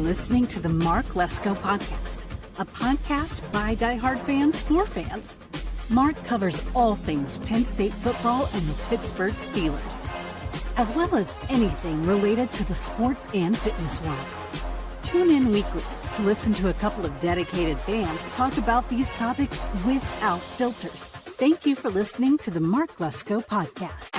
listening to the Mark Lesko Podcast, a podcast by diehard fans for fans. Mark covers all things Penn State football and the Pittsburgh Steelers, as well as anything related to the sports and fitness world. Tune in weekly to listen to a couple of dedicated fans talk about these topics without filters. Thank you for listening to the Mark Lesko Podcast.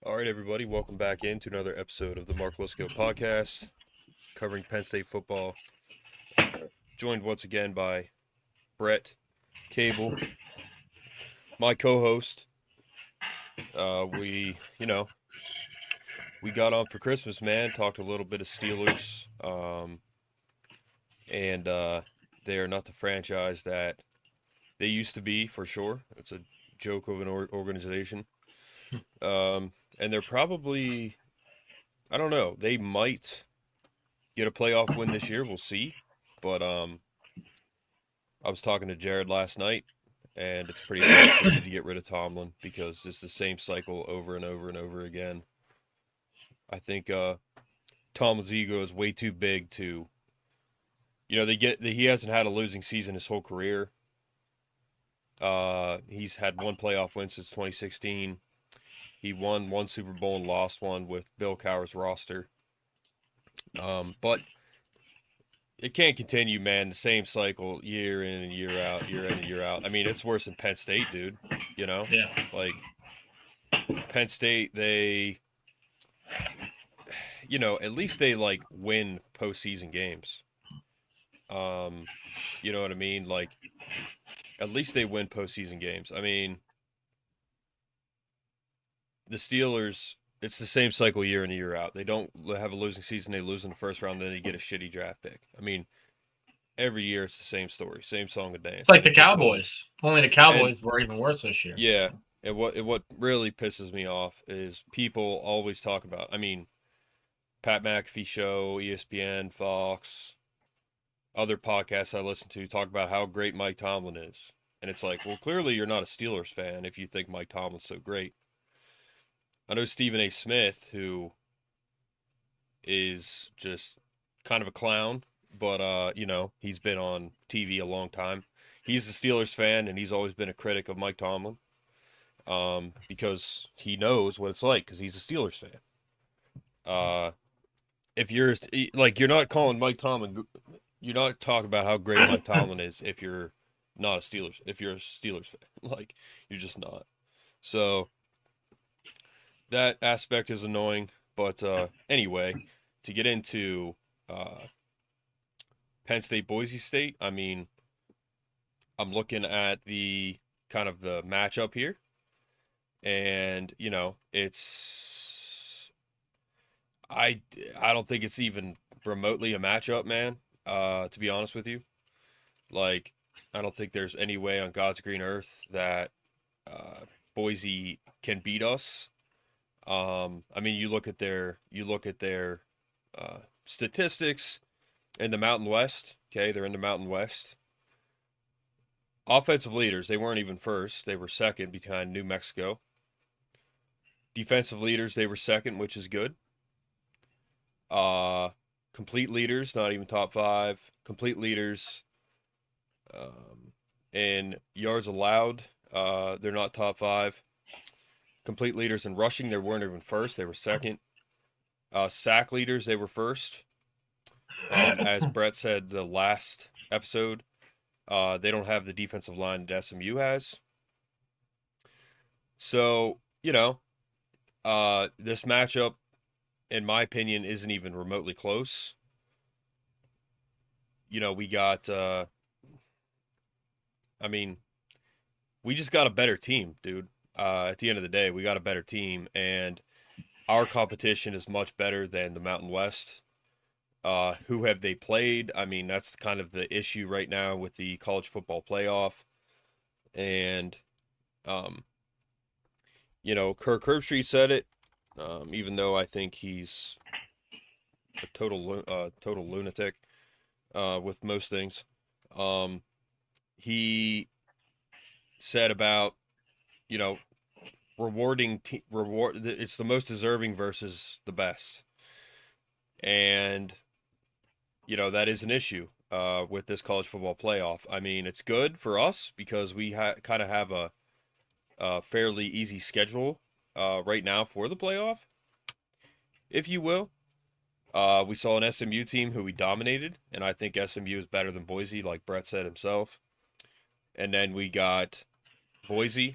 All right, everybody, welcome back into another episode of the Mark Lesko Podcast, covering Penn State football. Joined once again by Brett Cable, my co-host. We got on for Christmas, man. Talked a little bit of Steelers, and they are not the franchise that they used to be, for sure. It's a joke of an organization. And they're probably, I don't know, they might get a playoff win this year. We'll see. But I was talking to Jared last night, and it's pretty obvious we need to get rid of Tomlin because it's the same cycle over and over and over again. I think Tomlin's ego is way too big to, he hasn't had a losing season his whole career. He's had one playoff win since 2016. He won one Super Bowl and lost one with Bill Cowher's roster. But it can't continue, man. The same cycle year in and year out, year in and year out. I mean, it's worse than Penn State, dude. Yeah. Like, Penn State, they, at least they, win postseason games. You know what I mean? Like, at least they win postseason games. I mean, the Steelers, it's the same cycle year in and year out. They don't have a losing season. They lose in the first round, then they get a shitty draft pick. I mean, every year it's the same story, same song and dance. It's like the Cowboys. Only the Cowboys were even worse this year. Yeah, and what really pisses me off is people always talk about, I mean, Pat McAfee show, ESPN, Fox, other podcasts I listen to talk about how great Mike Tomlin is. And it's like, well, clearly you're not a Steelers fan if you think Mike Tomlin's so great. I know Stephen A. Smith, who is just kind of a clown, but, he's been on TV a long time. He's a Steelers fan, and he's always been a critic of Mike Tomlin because he knows what it's like because he's a Steelers fan. If you're, you're not calling Mike Tomlin, you're not talking about how great Mike Tomlin is if you're not a Steelers, if you're a Steelers fan. You're just not. So that aspect is annoying, but anyway, to get into Penn State, Boise State, I mean, I'm looking at the kind of the matchup here, and it's I don't think it's even remotely a matchup, man. To be honest with you, I don't think there's any way on God's green earth that Boise can beat us. I mean, you look at their statistics in the Mountain West. Okay, they're in the Mountain West. Offensive leaders, they weren't even first. They were second behind New Mexico. Defensive leaders, they were second, which is good. Complete leaders, not even top five. Complete leaders in yards allowed, they're not top five. Complete leaders in rushing, they weren't even first. They were second. Sack leaders, they were first. As Brett said the last episode, they don't have the defensive line that SMU has. So, this matchup, in my opinion, isn't even remotely close. We got, we just got a better team, dude. At the end of the day, we got a better team, and our competition is much better than the Mountain West. Who have they played? I mean, that's kind of the issue right now with the college football playoff. And, Kirk Herbstreit said it, even though I think he's a total lunatic with most things. He said about, It's the most deserving versus the best, and that is an issue with this college football playoff. I mean, it's good for us because we kind of have a fairly easy schedule right now for the playoff, if you will. We saw an SMU team who we dominated, and I think SMU is better than Boise, like Brett said himself. And then we got Boise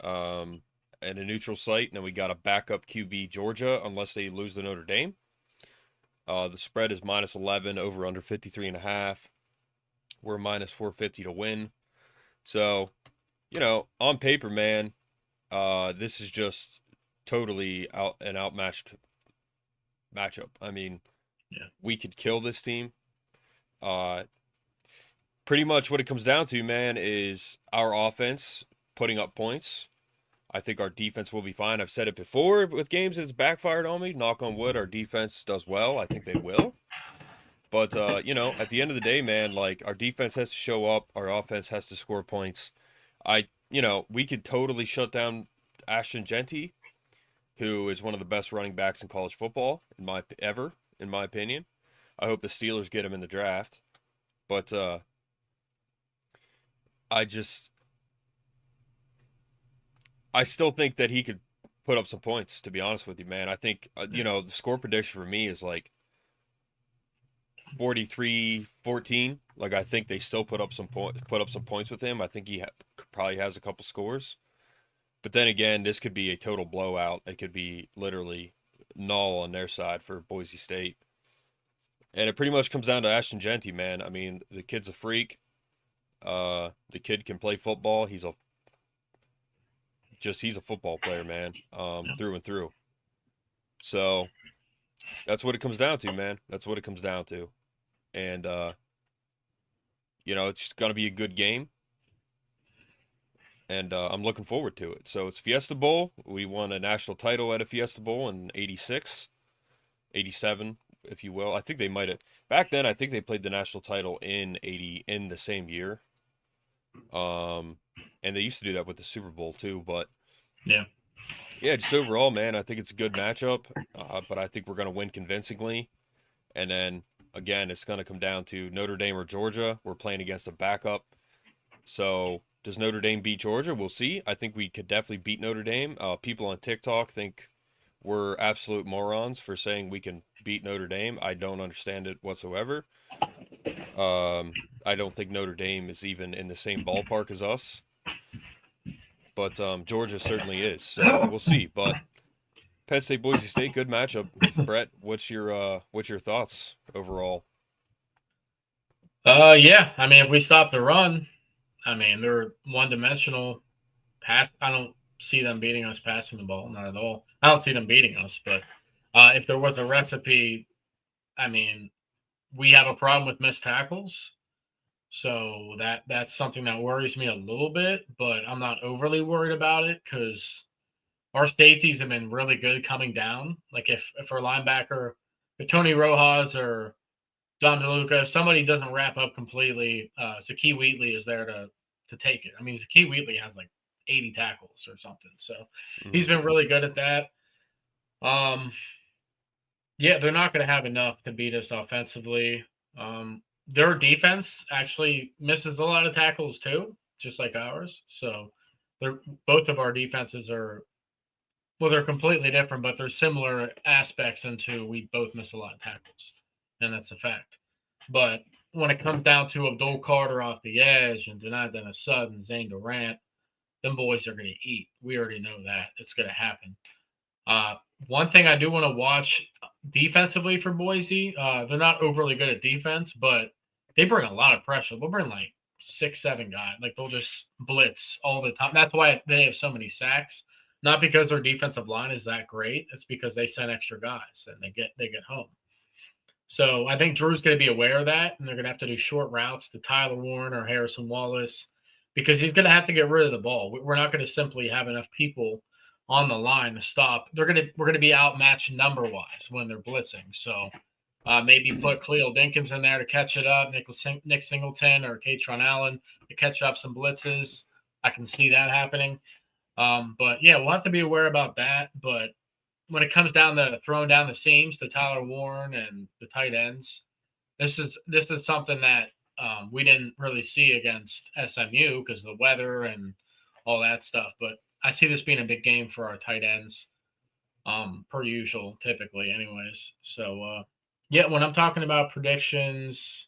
and a neutral site, and then we got a backup QB Georgia, unless they lose to Notre Dame. The spread is -11, over under 53.5. We're -450 to win. So, on paper, man, this is just totally an outmatched matchup. I mean, we could kill this team. Pretty much what it comes down to, man, is our offense putting up points. I think our defense will be fine. I've said it before with games that's backfired on me. Knock on wood, our defense does well. I think they will. But, at the end of the day, man, like, our defense has to show up. Our offense has to score points. We could totally shut down Ashton Genty, who is one of the best running backs in college football, in my opinion. I hope the Steelers get him in the draft. But I still think that he could put up some points, to be honest with you, man. I think, the score prediction for me is like 43-14. Like, I think they still put up some points with him. I think he probably has a couple scores. But then again, this could be a total blowout. It could be literally null on their side for Boise State. And it pretty much comes down to Ashton Genty, man. I mean, the kid's a freak. The kid can play football. He's a football player, man, through and through. So that's what it comes down to, man. That's what it comes down to. And, it's going to be a good game. And I'm looking forward to it. So it's Fiesta Bowl. We won a national title at a Fiesta Bowl in 86, 87, if you will. I think they might have. Back then, I think they played the national title in the same year. And they used to do that with the Super Bowl too. But yeah, just overall, man, I think it's a good matchup. But I think we're going to win convincingly. And then, again, it's going to come down to Notre Dame or Georgia. We're playing against a backup. So does Notre Dame beat Georgia? We'll see. I think we could definitely beat Notre Dame. People on TikTok think we're absolute morons for saying we can beat Notre Dame. I don't understand it whatsoever. I don't think Notre Dame is even in the same ballpark as us. But Georgia certainly is. So we'll see. But Penn State, Boise State, good matchup. Brett, what's your thoughts overall? Yeah. I mean, if we stop the run, I mean, they're one-dimensional. I don't see them beating us passing the ball, not at all. I don't see them beating us, but if there was a recipe, I mean, we have a problem with missed tackles. So that's something that worries me a little bit, but I'm not overly worried about it because our safeties have been really good coming down. Like if our linebacker, if Tony Rojas or Don DeLuca, if somebody doesn't wrap up completely, Zakee Wheatley is there to take it. I mean, Zakee Wheatley has like 80 tackles or something. So he's been really good at that. Yeah, they're not going to have enough to beat us offensively. Their defense actually misses a lot of tackles too, just like ours. So both of our defenses they're completely different, but there's similar aspects into we both miss a lot of tackles, and that's a fact. But when it comes down to Abdul Carter off the edge and Denai Dennis Sutton, Zane Durant, them boys are going to eat. We already know that. It's going to happen. One thing I do want to watch defensively for Boise, they're not overly good at defense, but they bring a lot of pressure. They'll bring like 6-7 guys. Like they'll just blitz all the time. That's why they have so many sacks. Not because their defensive line is that great. It's because they send extra guys and they get home. So I think Drew's going to be aware of that, and they're going to have to do short routes to Tyler Warren or Harrison Wallace because he's going to have to get rid of the ball. We're not going to simply have enough people on the line to stop. We're going to be outmatched number-wise when they're blitzing. So maybe put Cleo Dinkins in there to catch it up, Nick Singleton or Katron Allen to catch up some blitzes. I can see that happening. But yeah, we'll have to be aware about that. But when it comes down to throwing down the seams to Tyler Warren and the tight ends, this is something that we didn't really see against SMU because of the weather and all that stuff. But I see this being a big game for our tight ends, per usual, typically, anyways. So yeah, when I'm talking about predictions,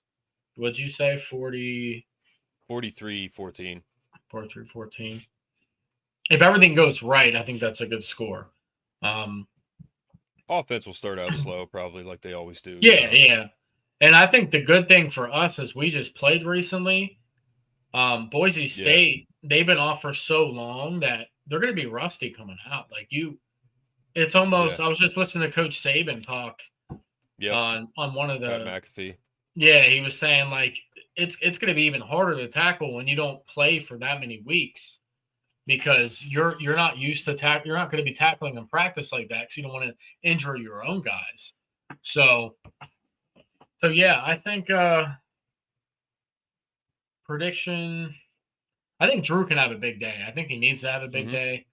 what'd you say? 43-14. 43-14. If everything goes right, I think that's a good score. Offense will start out slow, probably like they always do. Yeah, yeah. And I think the good thing for us is we just played recently. Boise State, they've been off for so long that they're going to be rusty coming out. Like it's almost. I was just listening to Coach Saban talk on one of the Pat McAfee. Yeah, he was saying like it's going to be even harder to tackle when you don't play for that many weeks because you're not used to you're not going to be tackling in practice like that because you don't want to injure your own guys. So yeah, I think prediction. I think Drew can have a big day. I think he needs to have a big day.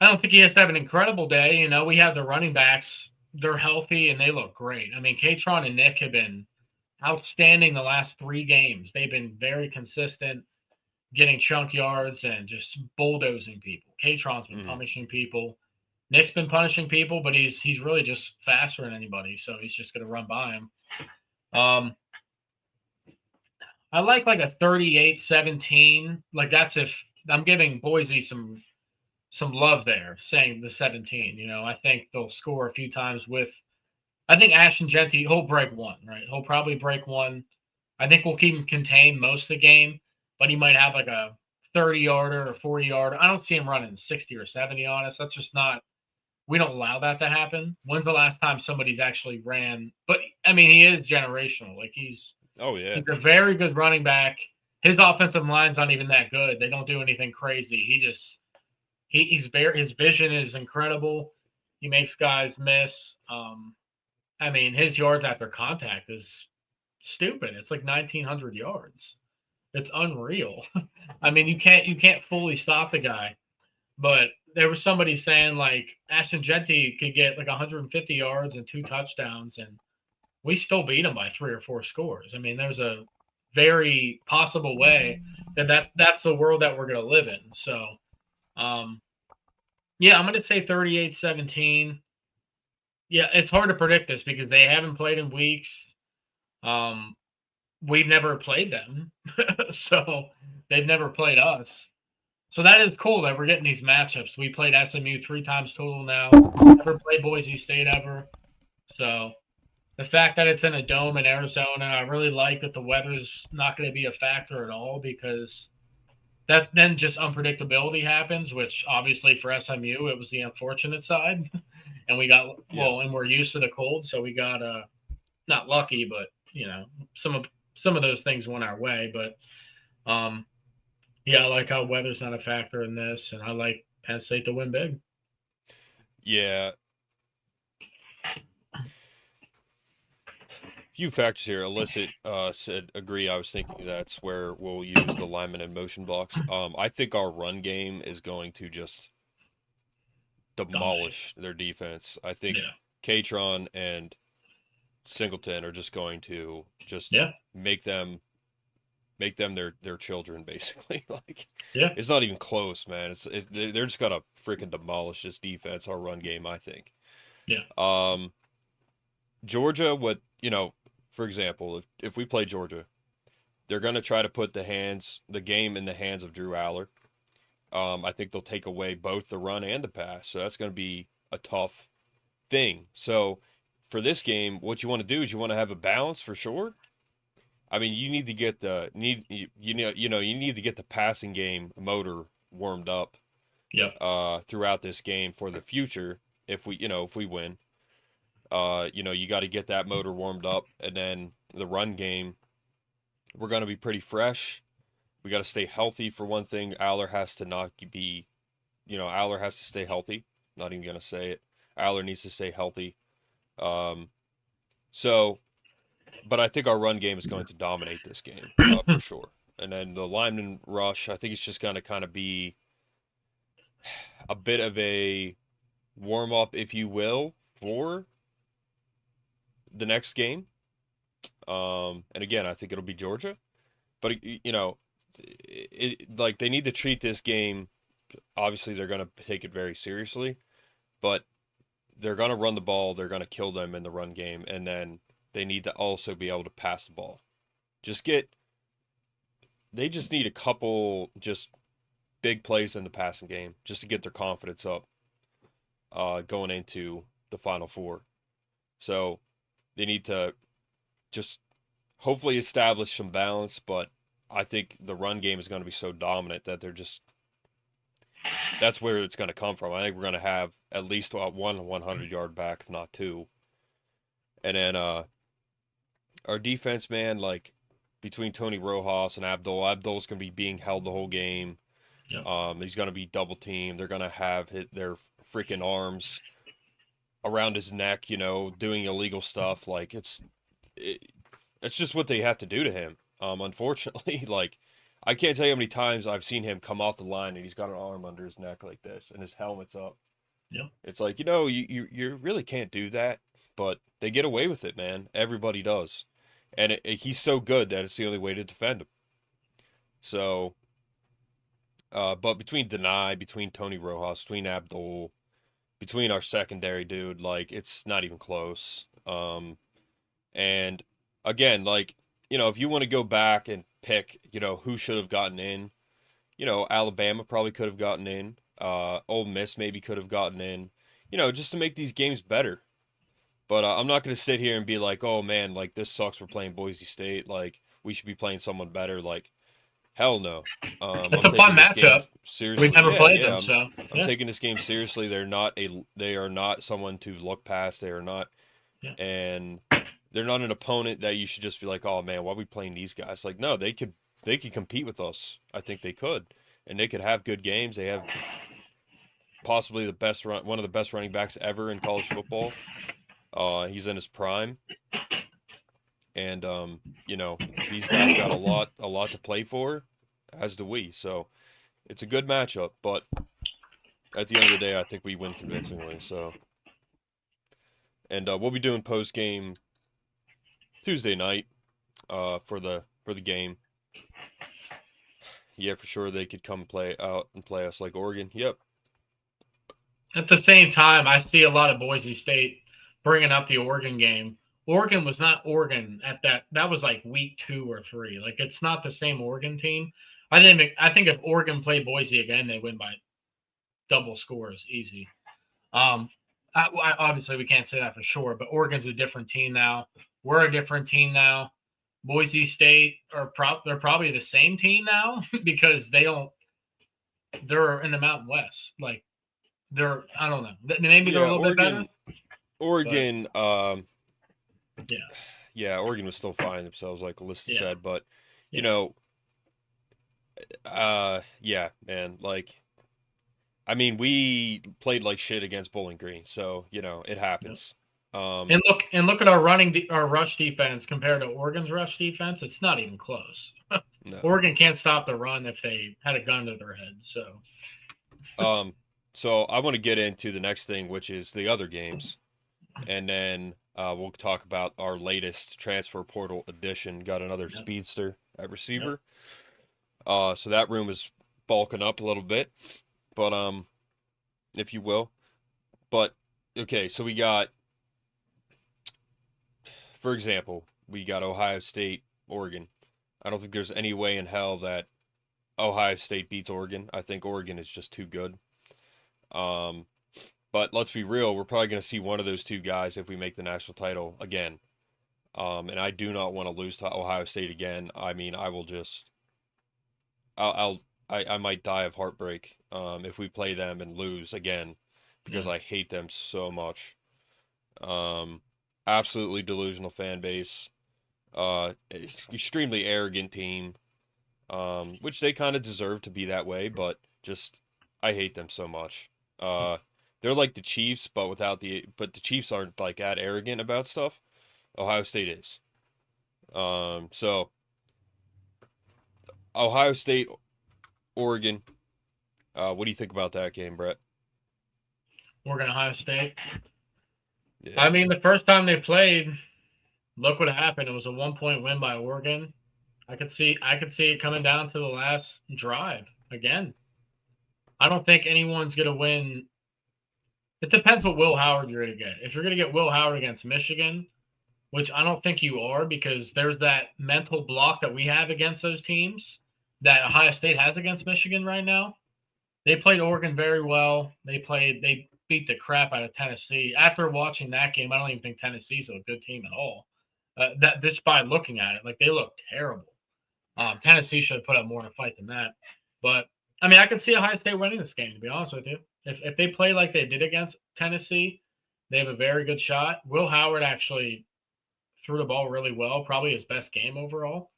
I don't think he has to have an incredible day. You know, we have the running backs. They're healthy and they look great. I mean, Katron and Nick have been outstanding the last 3 games. They've been very consistent, getting chunk yards and just bulldozing people. Katron's been punishing people. Nick's been punishing people, but he's really just faster than anybody, so he's just going to run by him. I like a 38-17. Like that's if I'm giving Boise some love there, saying the 17. You know, I think they'll score a few times with. I think Ashton Genty, he'll break one, right? He'll probably break one. I think we'll keep him contained most of the game, but he might have like a 30-yarder or 40-yarder. I don't see him running 60 or 70 on us. That's just not – we don't allow that to happen. When's the last time somebody's actually ran – but, I mean, he is generational. Like he's a very good running back. His offensive line's not even that good. They don't do anything crazy. He just – his vision is incredible. He makes guys miss. I mean, his yards after contact is stupid. It's like 1,900 yards. It's unreal. I mean, you can't fully stop the guy. But there was somebody saying like Ashton Genty could get like 150 yards and 2 touchdowns, and we still beat him by 3 or 4 scores. I mean, there's a very possible way that's the world that we're going to live in. So, yeah, I'm going to say 38-17. Yeah, it's hard to predict this because they haven't played in weeks. We've never played them, so they've never played us. So that is cool that we're getting these matchups. We played SMU 3 times total now. Never played Boise State ever. So the fact that it's in a dome in Arizona, I really like that the weather's not going to be a factor at all because that then just unpredictability happens, which obviously for SMU, it was the unfortunate side. And we got and we're used to the cold, so we got not lucky, but you know, some of those things went our way. But yeah, I like how weather's not a factor in this, and I like Penn State to win big. Yeah. Few factors here. Illicit said agree. I was thinking that's where we'll use the lineman and motion blocks. I think our run game is going to just demolish their defense. I think Katron and Singleton are just going to make them their children basically. Like it's not even close, man. They're just gonna freaking demolish this defense, our run game, I think. Georgia, for example, if we play Georgia, they're gonna try to put the game in the hands of Drew Aller. I think they'll take away both the run and the pass. So that's going to be a tough thing. So for this game, what you want to do is you want to have a balance for sure. I mean, you need to get you need to get the passing game motor warmed up throughout this game for the future. If we win, you got to get that motor warmed up, and then the run game, we're going to be pretty fresh. We got to stay healthy for one thing. Aller has to Aller has to stay healthy. Not even going to say it. Aller needs to stay healthy. But I think our run game is going to dominate this game for sure. And then the lineman rush, I think it's just going to kind of be a bit of a warm up, if you will, for the next game. And again, I think it'll be Georgia. But like they need to treat this game. Obviously, they're going to take it very seriously, but they're going to run the ball. They're going to kill them in the run game, and then they need to also be able to pass the ball. They just need a couple just big plays in the passing game just to get their confidence up going into the Final Four. So they need to just hopefully establish some balance, but I think the run game is going to be so dominant that that's where it's going to come from. I think we're going to have at least one 100-yard back, if not two. And then our defense, man, like between Tony Rojas and Abdul's going to be being held the whole game. Yep. He's going to be double teamed. They're going to have their freaking arms around his neck, doing illegal stuff. Like it's just what they have to do to him. Unfortunately, like I can't tell you how many times I've seen him come off the line and he's got an arm under his neck like this and his helmet's up. Yeah. It's like, you really can't do that, but they get away with it, man. Everybody does. And he's so good that it's the only way to defend him. So, but between between Tony Rojas, between Abdul, between our secondary dude, like it's not even close. And again, like, if you want to go back and pick, who should have gotten in, Alabama probably could have gotten in. Ole Miss maybe could have gotten in, just to make these games better. But I'm not going to sit here and be like, oh, man, like, this sucks. We're playing Boise State. Like, we should be playing someone better. Like, hell no. It's a fun matchup. Seriously. We've never played them, so. I'm taking this game seriously. They are not someone to look past. They are not. Yeah. And they're not an opponent that you should just be like, oh, man, why are we playing these guys? Like, no, they could compete with us. I think they could. And they could have good games. They have possibly one of the best running backs ever in college football. He's in his prime, and these guys got a lot to play for, as do we. So it's a good matchup, but at the end of the day, I think we win convincingly. So, and we'll be doing post game Tuesday night, for the game. Yeah, for sure they could come play out and play us like Oregon. Yep. At the same time, I see a lot of Boise State bringing up the Oregon game. Oregon was not Oregon at that. That was like week 2 or 3. Like, it's not the same Oregon team. I think if Oregon played Boise again, they win by double scores, easy. Obviously we can't say that for sure, but Oregon's a different team now. We're a different team now. Boise State they're probably the same team now because they're in the Mountain West. Like, I don't know. Maybe they're a little bit better. Oregon, yeah, Oregon was still finding themselves, like Alyssa said, but yeah, man, like, I mean, we played like shit against Bowling Green, so it happens. And look at our rush defense compared to Oregon's rush defense. It's not even close. No. Oregon can't stop the run if they had a gun to their head. So, so I want to get into the next thing, which is the other games. And then we'll talk about our latest transfer portal addition. Got another speedster at receiver. So that room is bulking up a little bit, but if you will. But okay, so we got, for example, we got Ohio State, Oregon. I don't think there's any way in hell that Ohio State beats Oregon. I think Oregon is just too good. But let's be real, we're probably going to see one of those two guys if we make the national title again. And I do not want to lose to Ohio State again. I mean, I might die of heartbreak if we play them and lose again because I hate them so much. Absolutely delusional fan base. Extremely arrogant team, which they kind of deserve to be that way, but just I hate them so much. They're like the Chiefs, but the Chiefs aren't like that arrogant about stuff. Ohio State is. So Ohio State, Oregon, What do you think about that game, Brett? Oregon, Ohio State. Yeah. I mean, the first time they played, look what happened. It was a 1-point win by Oregon. I could see it coming down to the last drive again. I don't think anyone's going to win. It depends what Will Howard you're going to get. If you're going to get Will Howard against Michigan, which I don't think you are, because there's that mental block that we have against those teams that Ohio State has against Michigan right now. They played Oregon very well. They beat the crap out of Tennessee. After watching that game, I don't even think Tennessee's a good team at all. That just by looking at it, like they look terrible. Tennessee should have put up more in a fight than that. But I mean, I could see Ohio State winning this game. To be honest with you, if they play like they did against Tennessee, they have a very good shot. Will Howard actually threw the ball really well, probably his best game overall.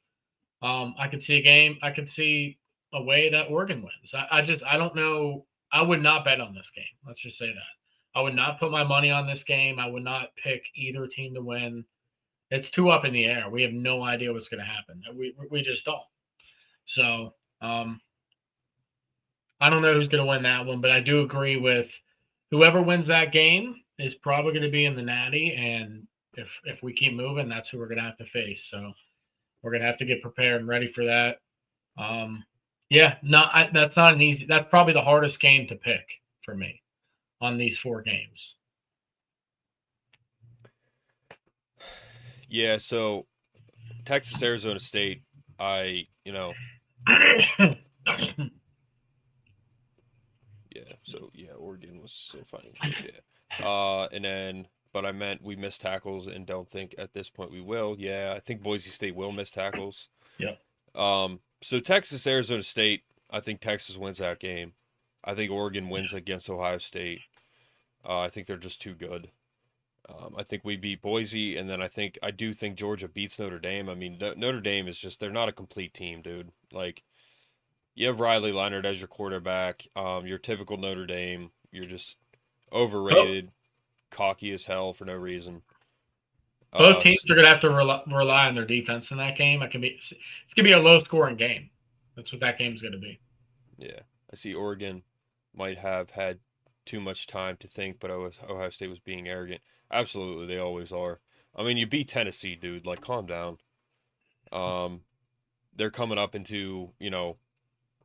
I could see a way that Oregon wins. I don't know. I would not bet on this game. Let's just say that. I would not put my money on this game. I would not pick either team to win. It's too up in the air. We have no idea what's going to happen. We just don't. So I don't know who's going to win that one, but I do agree with whoever wins that game is probably going to be in the Natty, and if we keep moving, that's who we're going to have to face. So we're going to have to get prepared and ready for that. That's not an easy. That's probably the hardest game to pick for me on these 4 games. Yeah, so Texas, Arizona State, yeah, so yeah, Oregon was so funny. Yeah. But I meant we missed tackles and don't think at this point we will. Yeah, I think Boise State will miss tackles. Yeah. So Texas, Arizona State, I think Texas wins that game. I think Oregon wins against Ohio State. I think they're just too good. I think we beat Boise, and then I do think Georgia beats Notre Dame. I mean, Notre Dame is just, they're not a complete team, dude. Like, you have Riley Leonard as your quarterback. Your typical Notre Dame. You're just overrated, cocky as hell for no reason. Both teams are going to have to rely on their defense in that game. It's going to be a low-scoring game. That's what that game is going to be. Yeah. I see Oregon might have had too much time to think, but Ohio State was being arrogant. Absolutely, they always are. I mean, you beat Tennessee, dude. Like, calm down. They're coming up into,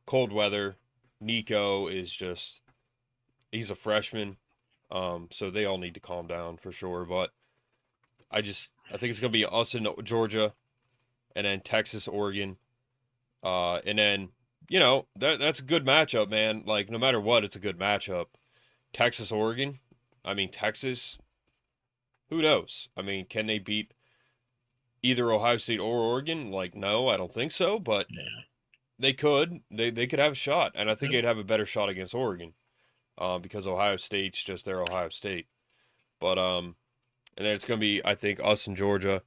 cold weather. Nico is he's a freshman. So they all need to calm down for sure. But I think it's going to be us in Georgia, and then Texas, Oregon. And then, that's a good matchup, man. Like, no matter what, it's a good matchup. Texas, Oregon. I mean, Texas, who knows? I mean, can they beat either Ohio State or Oregon? Like, no, I don't think so, but they could. They could have a shot, and I think they'd have a better shot against Oregon, because Ohio State's just their Ohio State. But and then it's gonna be, I think, us and Georgia,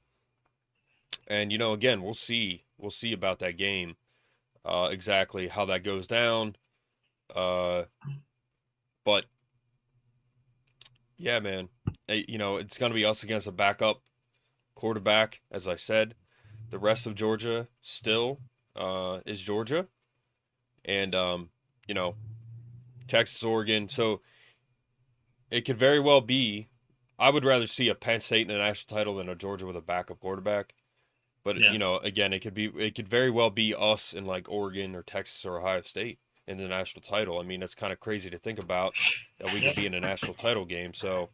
and again, we'll see about that game, exactly how that goes down, but yeah, man, it's gonna be us against a backup quarterback, as I said. The rest of Georgia still is Georgia, and Texas, Oregon. So it could very well be. I would rather see a Penn State in a national title than a Georgia with a backup quarterback. But again, it could very well be us in like Oregon or Texas or Ohio State in the national title. I mean, that's kind of crazy to think about that we could be in a national title game. So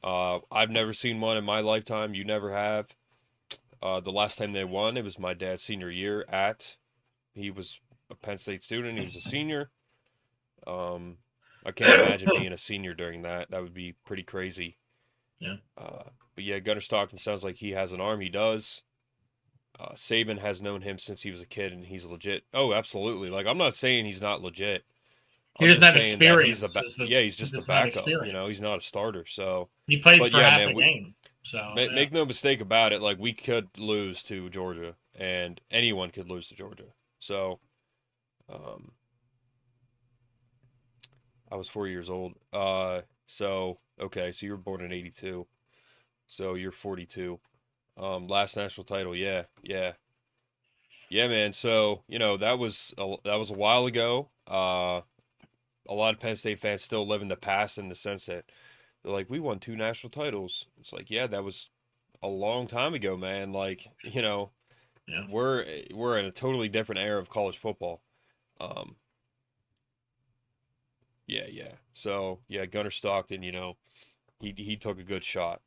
I've never seen one in my lifetime. You never have. The last time they won, it was my dad's senior year he was a Penn State student. He was a senior. I can't imagine being a senior during that. That would be pretty crazy. Yeah. But yeah, Gunnar Stockton sounds like he has an arm. He does. Saban has known him since he was a kid, and he's legit. Oh, absolutely. Like, I'm not saying he's not legit. He doesn't have experience. He's just a backup. He's not a starter. So he played for half the game. So make no mistake about it. Like, we could lose to Georgia, and anyone could lose to Georgia. So, I was 4 years old. So okay, so you were born in '82. So you're 42. Last national title, yeah, man. So that was a while ago. a lot of Penn State fans still live in the past in the sense that they're like, we won 2 national titles. It's like, yeah, that was a long time ago, man. Like, Yeah. we're in a totally different era of college football. Yeah. So yeah, Gunnar Stockton, he took a good shot,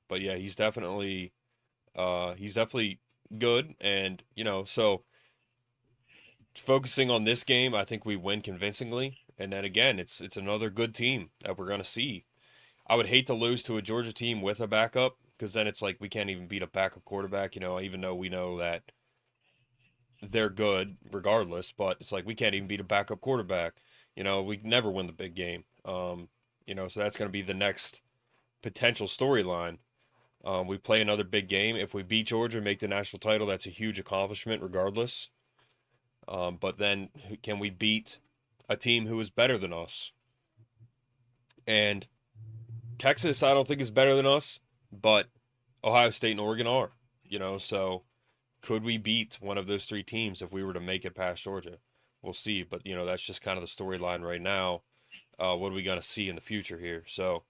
but yeah, he's definitely good, and so focusing on this game, I think we win convincingly, and then again, it's another good team that we're gonna see. I would hate to lose to a Georgia team with a backup, because then it's like we can't even beat a backup quarterback, even though we know that they're good regardless, but it's like we can't even beat a backup quarterback. We never win the big game. So that's going to be the next potential storyline. We play another big game. If we beat Georgia and make the national title, that's a huge accomplishment regardless. But then can we beat a team who is better than us? And Texas, I don't think is better than us, but Ohio State and Oregon are, so could we beat one of those 3 teams if we were to make it past Georgia? We'll see, but that's just kind of the storyline right now. What are we going to see in the future here? So,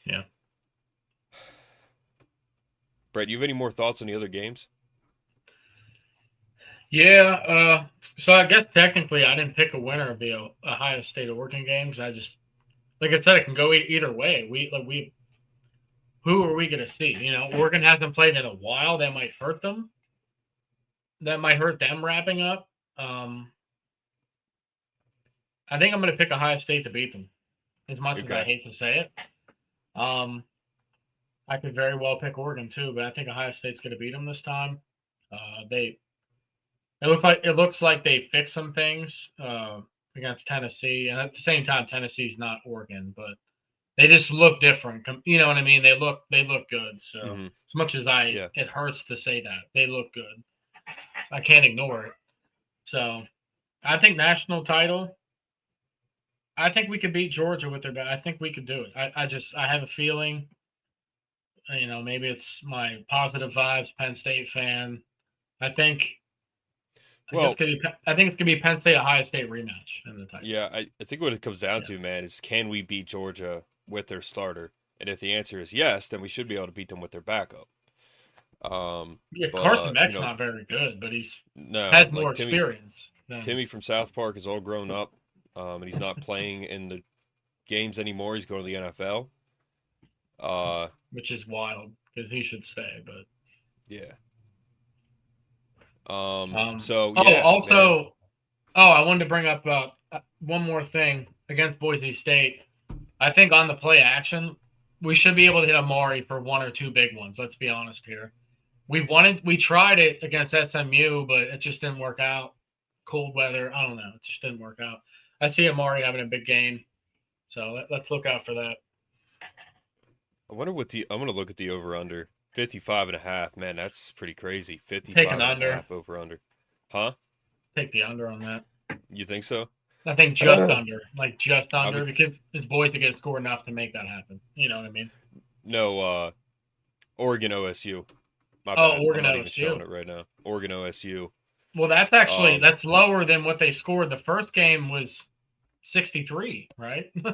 yeah. Brett, you have any more thoughts on the other games? Yeah. So I guess technically I didn't pick a winner of the Ohio State Oregon games. I just, like I said, it can go either way. Who are we going to see? Oregon hasn't played in a while. That might hurt them. That might hurt them wrapping up. I think I'm going to pick Ohio State to beat them, as much as I hate to say it. I could very well pick Oregon too, but I think Ohio State's going to beat them this time. It looks like they fixed some things against Tennessee, and at the same time, Tennessee's not Oregon, but they just look different. You know what I mean? They look good. So as much as it hurts to say that, they look good. I can't ignore it. So I think national title. I think we could beat Georgia with their back. I think we could do it. I have a feeling, maybe it's my positive vibes, Penn State fan. I think it's gonna be Penn State Ohio State rematch in the title. Yeah, I think what it comes down to, man, is can we beat Georgia with their starter? And if the answer is yes, then we should be able to beat them with their backup. Carson Beck's not very good, but has more experience. Timmy from South Park is all grown up, and he's not playing in the games anymore. He's going to the NFL. Which is wild because he should stay, but yeah. I wanted to bring up one more thing against Boise State. I think on the play action, we should be able to hit Amari for 1 or 2 big ones. Let's be honest here. We tried it against SMU, but it just didn't work out. Cold weather, I don't know. It just didn't work out. I see Amari having a big game, so let's look out for that. I wonder I'm going to look at the over-under. 55.5. Man, that's pretty crazy. 55.5 over-under. Huh? Take the under on that. You think so? I think just under. Like just under, because his boys are going to score enough to make that happen. You know what I mean? No, Oregon OSU. My bad. Oregon I'm not OSU. even showing it right now. Oregon OSU. Well, that's actually that's lower than what they scored. The first game was 63, right? They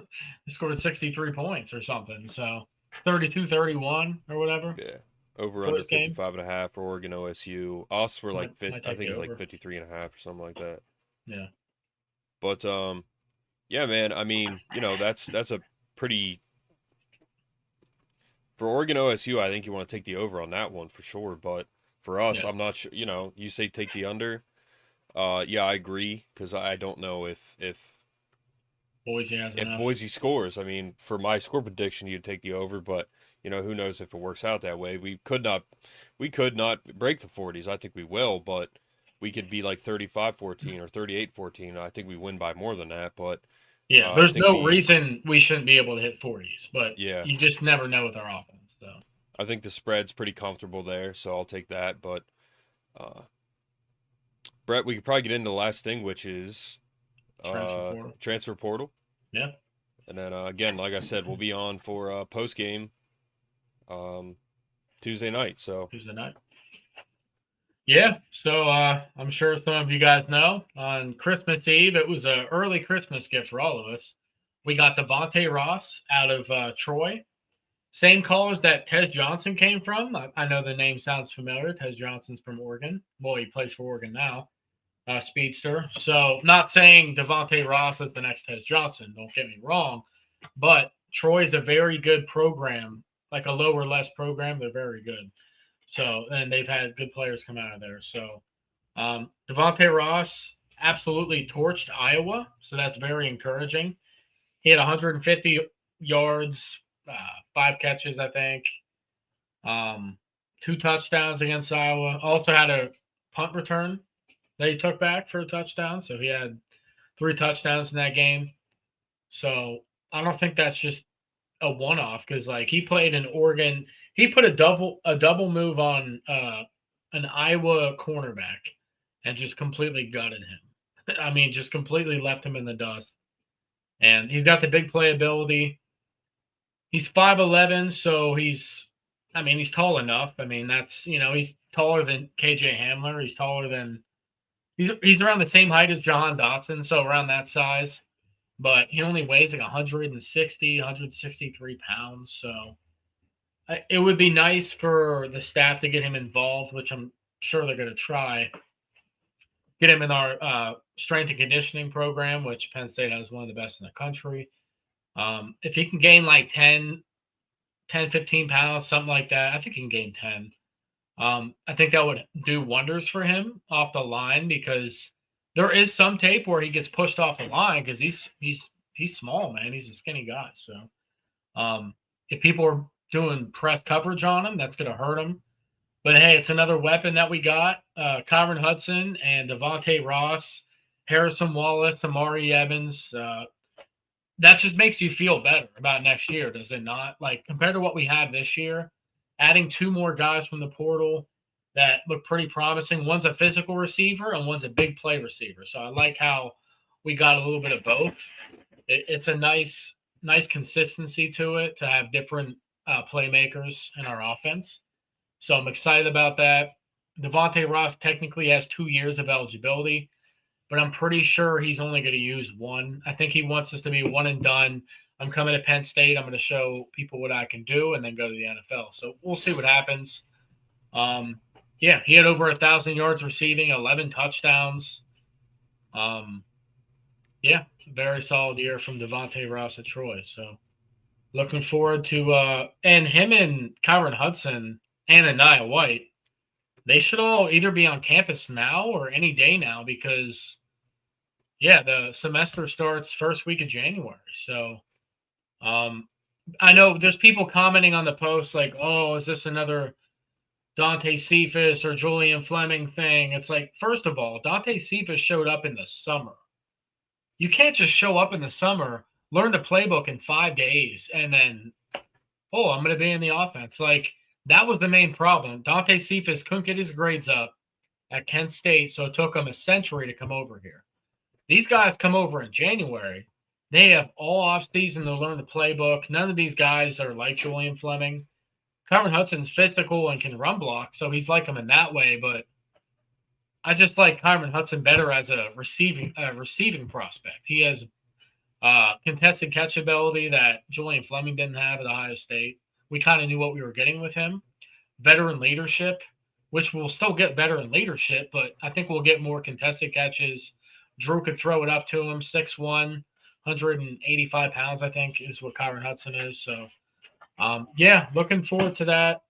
scored 63 points or something. So 32-31 or whatever. Yeah. Over under 55.5 for Oregon OSU. Us were like 50, I think it was like 53.5 or something like that. Yeah. But yeah, man, I mean, that's a pretty, for Oregon OSU, I think you want to take the over on that one for sure, but for us, I'm not sure, you say take the under. Yeah, I agree, because I don't know if Boise has enough. Boise scores. I mean, for my score prediction, you'd take the over, but who knows if it works out that way. We could not break the 40s. I think we will, but we could be like 35-14 or 38-14. I think we win by more than that, but yeah, there's no reason we shouldn't be able to hit 40s, but yeah, you just never know with our offense. So I think the spread's pretty comfortable there, so I'll take that. But Brett, we could probably get into the last thing, which is transfer portal. Yeah. And then again, like I said, we'll be on for post game Tuesday night. Tuesday night. Yeah. So I'm sure some of you guys know on Christmas Eve, it was an early Christmas gift for all of us. We got Devontae Ross out of Troy. Same college that Tez Johnson came from. I know the name sounds familiar. Tez Johnson's from Oregon. Well, he plays for Oregon now. Speedster. So not saying Devontae Ross is the next Tez Johnson. Don't get me wrong. But Troy's a very good program, like a lower less program. They're very good. So, and they've had good players come out of there. So Devontae Ross absolutely torched Iowa. So that's very encouraging. He had 150 yards, 5 catches, I think. 2 touchdowns against Iowa. Also had a punt return that he took back for a touchdown. So he had 3 touchdowns in that game. So I don't think that's just a one-off because, like, he played in Oregon. He put a double move on an Iowa cornerback and just completely gutted him. I mean, just completely left him in the dust. And he's got the big playability. He's 5'11", so he's tall enough. I mean, that's, he's taller than KJ Hamler. He's taller than he's around the same height as Jahan Dotson, so around that size. But he only weighs like 163 pounds. So it would be nice for the staff to get him involved, which I'm sure they're going to try. Get him in our strength and conditioning program, which Penn State has one of the best in the country. If he can gain like 10, 15 pounds, something like that, I think he can gain 10. I think that would do wonders for him off the line because there is some tape where he gets pushed off the line because he's small, man. He's a skinny guy. So if people are doing press coverage on him, that's going to hurt him. But, hey, it's another weapon that we got. Kyron Hudson and Devontae Ross, Harrison Wallace, Amari Evans. That just makes you feel better about next year, does it not? Like, compared to what we have this year, adding 2 more guys from the portal that look pretty promising. One's a physical receiver and one's a big play receiver. So I like how we got a little bit of both. It's a nice consistency to it to have different playmakers in our offense. So I'm excited about that. Devontae Ross technically has 2 years of eligibility, but I'm pretty sure he's only going to use 1. I think he wants us to be one and done. I'm coming to Penn State. I'm going to show people what I can do and then go to the NFL. So we'll see what happens. Yeah, he had over 1,000 yards receiving, 11 touchdowns. Yeah, very solid year from Devontae Ross at Troy. So looking forward to and him and Kyron Hudson and Anaya White, they should all either be on campus now or any day now because, yeah, the semester starts first week of January. So I know there's people commenting on the post like, oh, is this another Dante Cephas or Julian Fleming thing? It's like, first of all, Dante Cephas showed up in the summer. You can't just show up in the summer, learn the playbook in 5 days, and then, oh, I'm going to be in the offense. Like, that was the main problem. Dante Cephas couldn't get his grades up at Kent State, so it took him a century to come over here. These guys come over in January. They have all offseason to learn the playbook. None of these guys are like Julian Fleming. Kyron Hudson's physical and can run block, so he's like him in that way. But I just like Kyron Hudson better as a receiving prospect. He has contested catch ability that Julian Fleming didn't have at Ohio State. We kind of knew what we were getting with him. Veteran leadership, which we'll still get veteran leadership, but I think we'll get more contested catches. Drew could throw it up to him, 6'1", 185 pounds, I think, is what Kyron Hudson is. So, yeah, looking forward to that.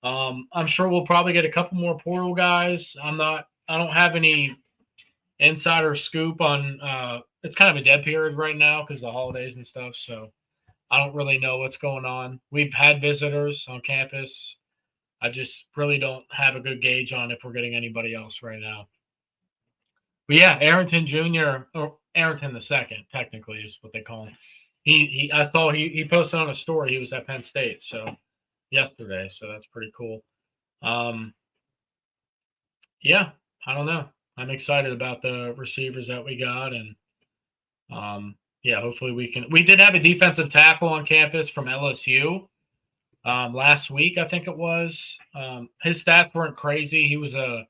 I'm sure we'll probably get a couple more portal guys. I don't have any insider scoop on it's kind of a dead period right now because of the holidays and stuff. So I don't really know what's going on. We've had visitors on campus. I just really don't have a good gauge on if we're getting anybody else right now. But yeah, Arrington Jr. or Arrington the second, technically, is what they call him. I saw he posted on a story he was at Penn State yesterday, so that's pretty cool. Yeah, I don't know. I'm excited about the receivers that we got, and yeah, hopefully we can. We did have a defensive tackle on campus from LSU last week, I think it was. His stats weren't crazy. He was a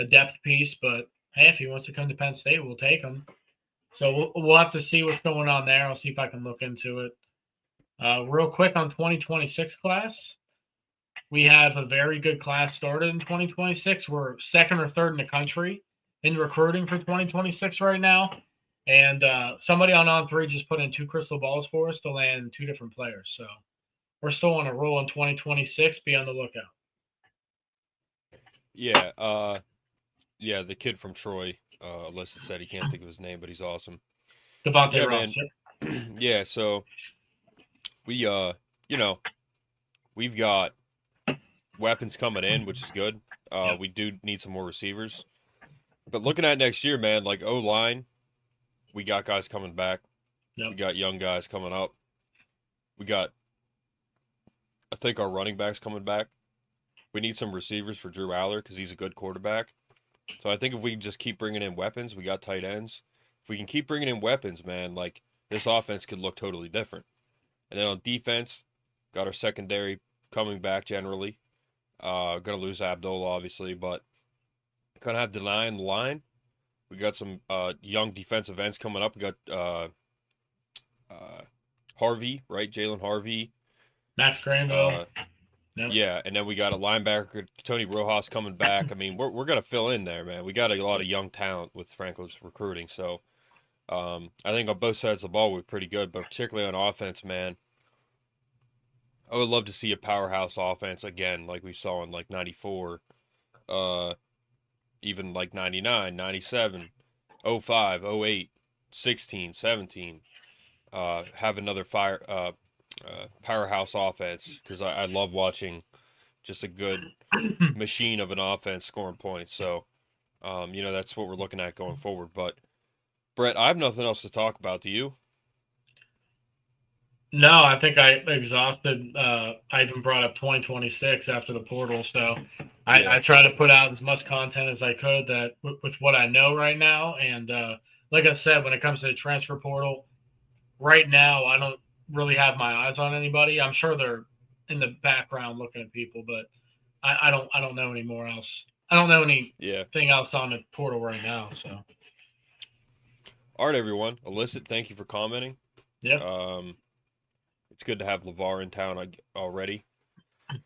depth piece, but hey, if he wants to come to Penn State, we'll take him. So we'll have to see what's going on there. I'll see if I can look into it. Real quick on 2026 class, we have a very good class started in 2026. We're second or third in the country in recruiting for 2026 right now. And somebody on 3 just put in 2 crystal balls for us to land 2 different players. So we're still on a roll in 2026. Be on the lookout. Yeah, the kid from Troy, Alyssa said he can't think of his name, but he's awesome. Devontae Ross. Man. Yeah, so we, we've got weapons coming in, which is good. We do need some more receivers. But looking at next year, man, like O-line, we got guys coming back. Yep. We got young guys coming up. We got, I think, our running backs coming back. We need some receivers for Drew Aller because he's a good quarterback. So I think if we can just keep bringing in weapons, we got tight ends. If we can keep bringing in weapons, man, like this offense could look totally different. And then on defense, got our secondary coming back generally. Going to lose Abdullah, obviously, but going to have Deny in the line. We got some young defensive ends coming up. We got Harvey, right? Jalen Harvey. Max Granville. Yep. Yeah, and then we got a linebacker, Tony Rojas, coming back. I mean, we're going to fill in there, man. We got a lot of young talent with Franco's recruiting. So I think on both sides of the ball, we're pretty good, but particularly on offense, man. I would love to see a powerhouse offense again, like we saw in like 94, even like 99, 97, 05, 08, 16, 17. Have another powerhouse offense because I love watching just a good machine of an offense scoring points. So, that's what we're looking at going forward. But, Brett, I have nothing else to talk about. Do you? No, I think I exhausted. I even brought up 2026 after the portal. So I try to put out as much content as I could that with what I know right now. And like I said, when it comes to the transfer portal, right now, I don't really have my eyes on anybody. I'm sure they're in the background looking at people, but I don't know anymore else. I don't know anything else on the portal right now. So, all right, everyone. Illicit, thank you for commenting. Yeah. It's good to have LeVar in town already.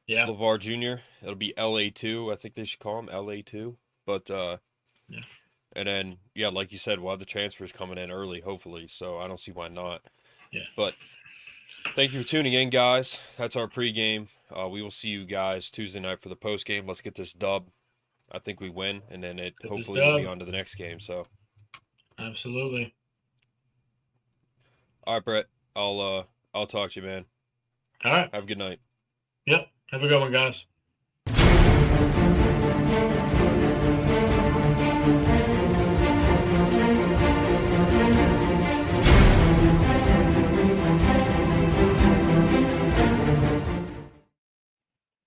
Yeah. LeVar Jr. It'll be LA2. I think they should call him LA2. But and then like you said, we'll have the transfers coming in early, hopefully. So I don't see why not. Yeah. But thank you for tuning in, guys. That's our pregame. We will see you guys Tuesday night for the postgame. Let's get this dub. I think we win, and then hopefully we'll be on to the next game. So absolutely. All right, Brett. I'll talk to you, man. All right. Have a good night. Yep. Have a good one, guys.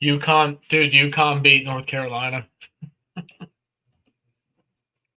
UConn beat North Carolina.